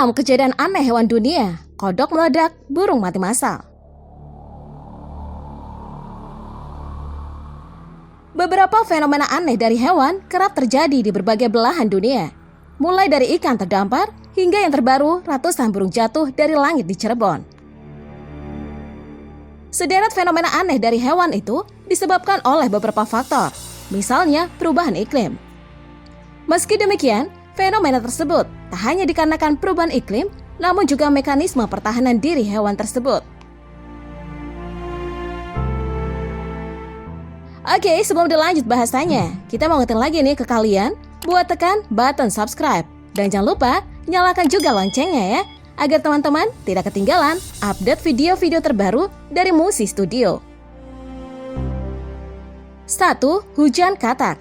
6 kejadian aneh hewan dunia, kodok meledak, burung mati massal. Beberapa fenomena aneh dari hewan kerap terjadi di berbagai belahan dunia. Mulai dari ikan terdampar, hingga yang terbaru ratusan burung jatuh dari langit di Cirebon. Sederet fenomena aneh dari hewan itu disebabkan oleh beberapa faktor, misalnya perubahan iklim. Meski demikian, fenomena tersebut tak hanya dikarenakan perubahan iklim, namun juga mekanisme pertahanan diri hewan tersebut. Oke, sebelum dilanjut bahasanya, kita mau ngingetin lagi nih ke kalian buat tekan button subscribe. Dan jangan lupa nyalakan juga loncengnya ya, agar teman-teman tidak ketinggalan update video-video terbaru dari Musi Studio. 1. Hujan katak.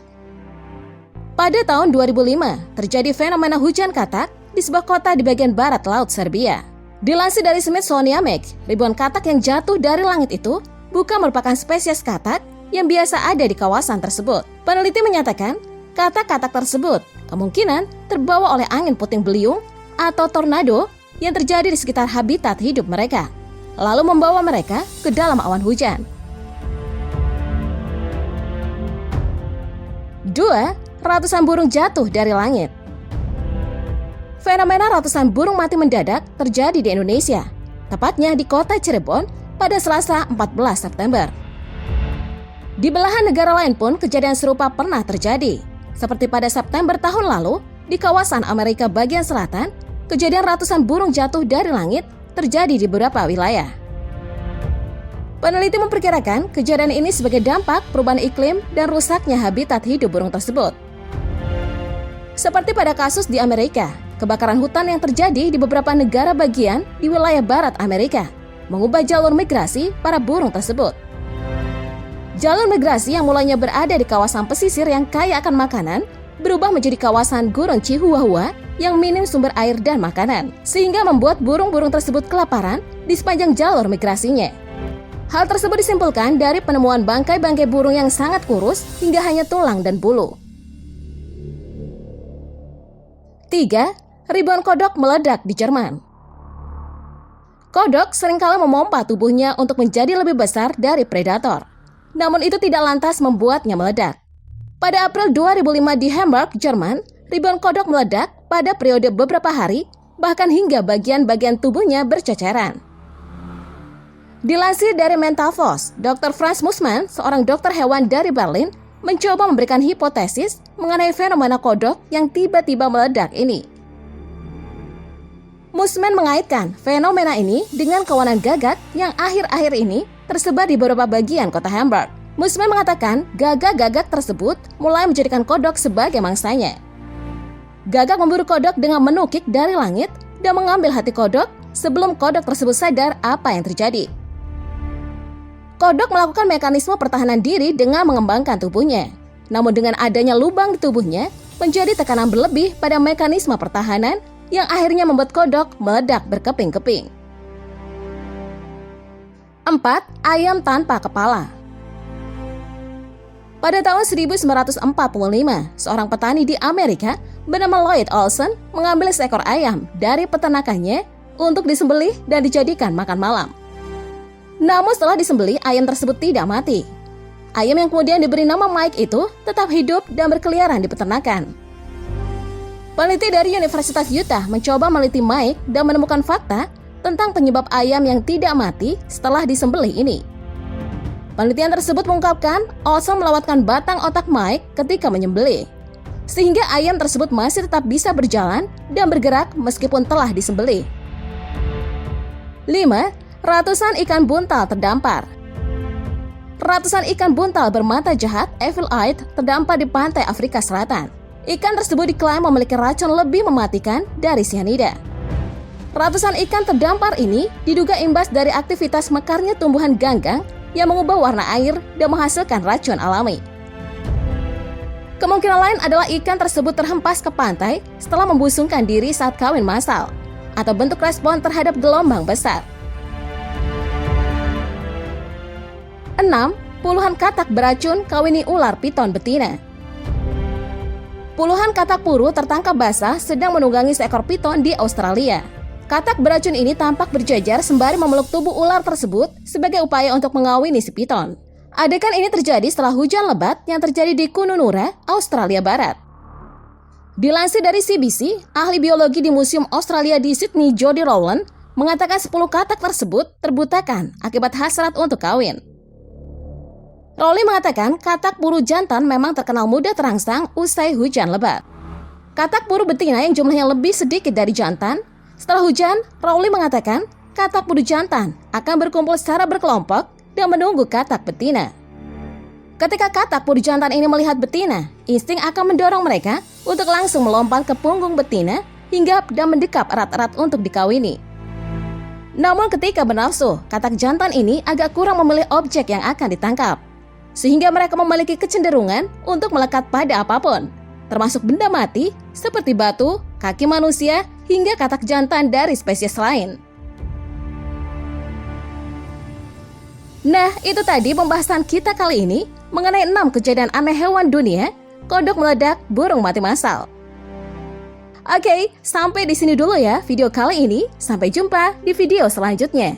Pada tahun 2005, terjadi fenomena hujan katak di sebuah kota di bagian barat laut Serbia. Dilansir dari Smithsonian, ribuan katak yang jatuh dari langit itu bukan merupakan spesies katak yang biasa ada di kawasan tersebut. Peneliti menyatakan, katak-katak tersebut kemungkinan terbawa oleh angin puting beliung atau tornado yang terjadi di sekitar habitat hidup mereka, lalu membawa mereka ke dalam awan hujan. 2. Ratusan burung jatuh dari langit. Fenomena ratusan burung mati mendadak terjadi di Indonesia, tepatnya di kota Cirebon pada Selasa 14 September. Di belahan negara lain pun kejadian serupa pernah terjadi. Seperti pada September tahun lalu, di kawasan Amerika bagian selatan, kejadian ratusan burung jatuh dari langit terjadi di beberapa wilayah. Peneliti memperkirakan kejadian ini sebagai dampak perubahan iklim dan rusaknya habitat hidup burung tersebut. Seperti pada kasus di Amerika, kebakaran hutan yang terjadi di beberapa negara bagian di wilayah barat Amerika mengubah jalur migrasi para burung tersebut. Jalur migrasi yang mulanya berada di kawasan pesisir yang kaya akan makanan berubah menjadi kawasan gurun Chihuahua yang minim sumber air dan makanan, sehingga membuat burung-burung tersebut kelaparan di sepanjang jalur migrasinya. Hal tersebut disimpulkan dari penemuan bangkai-bangkai burung yang sangat kurus hingga hanya tulang dan bulu. 3. Ribuan kodok meledak di Jerman. Kodok seringkali memompa tubuhnya untuk menjadi lebih besar dari predator. Namun itu tidak lantas membuatnya meledak. Pada April 2005 di Hamburg, Jerman, ribuan kodok meledak pada periode beberapa hari, bahkan hingga bagian-bagian tubuhnya berceceran. Dilansir dari Mentalfos, Dr. Franz Mussmann, seorang dokter hewan dari Berlin, mencoba memberikan hipotesis mengenai fenomena kodok yang tiba-tiba meledak ini. Mussmann mengaitkan fenomena ini dengan kawanan gagak yang akhir-akhir ini tersebar di beberapa bagian kota Hamburg. Mussmann mengatakan gagak-gagak tersebut mulai menjadikan kodok sebagai mangsanya. Gagak memburu kodok dengan menukik dari langit dan mengambil hati kodok sebelum kodok tersebut sadar apa yang terjadi. Kodok melakukan mekanisme pertahanan diri dengan mengembangkan tubuhnya. Namun dengan adanya lubang di tubuhnya, menjadi tekanan berlebih pada mekanisme pertahanan yang akhirnya membuat kodok meledak berkeping-keping. 4. Ayam tanpa kepala. Pada tahun 1945, seorang petani di Amerika bernama Lloyd Olson mengambil seekor ayam dari peternakannya untuk disembelih dan dijadikan makan malam. Namun setelah disembelih, ayam tersebut tidak mati. Ayam yang kemudian diberi nama Mike itu tetap hidup dan berkeliaran di peternakan. Peneliti dari Universitas Utah mencoba meneliti Mike dan menemukan fakta tentang penyebab ayam yang tidak mati setelah disembelih ini. Penelitian tersebut mengungkapkan Olson melewatkan batang otak Mike ketika menyembelih, sehingga ayam tersebut masih tetap bisa berjalan dan bergerak meskipun telah disembelih. 5. Ratusan ikan buntal terdampar. Ratusan ikan buntal bermata jahat evil eyed terdampar di pantai Afrika Selatan. Ikan tersebut diklaim memiliki racun lebih mematikan dari sianida. Ratusan ikan terdampar ini diduga imbas dari aktivitas mekarnya tumbuhan ganggang yang mengubah warna air dan menghasilkan racun alami. Kemungkinan lain adalah ikan tersebut terhempas ke pantai setelah membusungkan diri saat kawin massal, atau bentuk respon terhadap gelombang besar. 6. Puluhan katak beracun kawini ular piton betina. Puluhan katak puru tertangkap basah sedang menunggangi seekor piton di Australia. Katak beracun ini tampak berjajar sembari memeluk tubuh ular tersebut sebagai upaya untuk mengawini si piton. Adegan ini terjadi setelah hujan lebat yang terjadi di Kununurra, Australia Barat. Dilansir dari CBC, ahli biologi di Museum Australia di Sydney, Jody Rowland, mengatakan 10 katak tersebut terbutakan akibat hasrat untuk kawin. Rowley mengatakan katak puru jantan memang terkenal mudah terangsang usai hujan lebat. Katak puru betina yang jumlahnya lebih sedikit dari jantan. Setelah hujan, Rowley mengatakan katak puru jantan akan berkumpul secara berkelompok dan menunggu katak betina. Ketika katak puru jantan ini melihat betina, insting akan mendorong mereka untuk langsung melompat ke punggung betina hingga dan mendekap erat-erat untuk dikawini. Namun ketika bernafsu, katak jantan ini agak kurang memilih objek yang akan ditangkap, sehingga mereka memiliki kecenderungan untuk melekat pada apapun, termasuk benda mati seperti batu, kaki manusia, hingga katak jantan dari spesies lain. Nah, itu tadi pembahasan kita kali ini mengenai 6 kejadian aneh hewan dunia, kodok meledak, burung mati massal. Oke, sampai di sini dulu ya video kali ini. Sampai jumpa di video selanjutnya.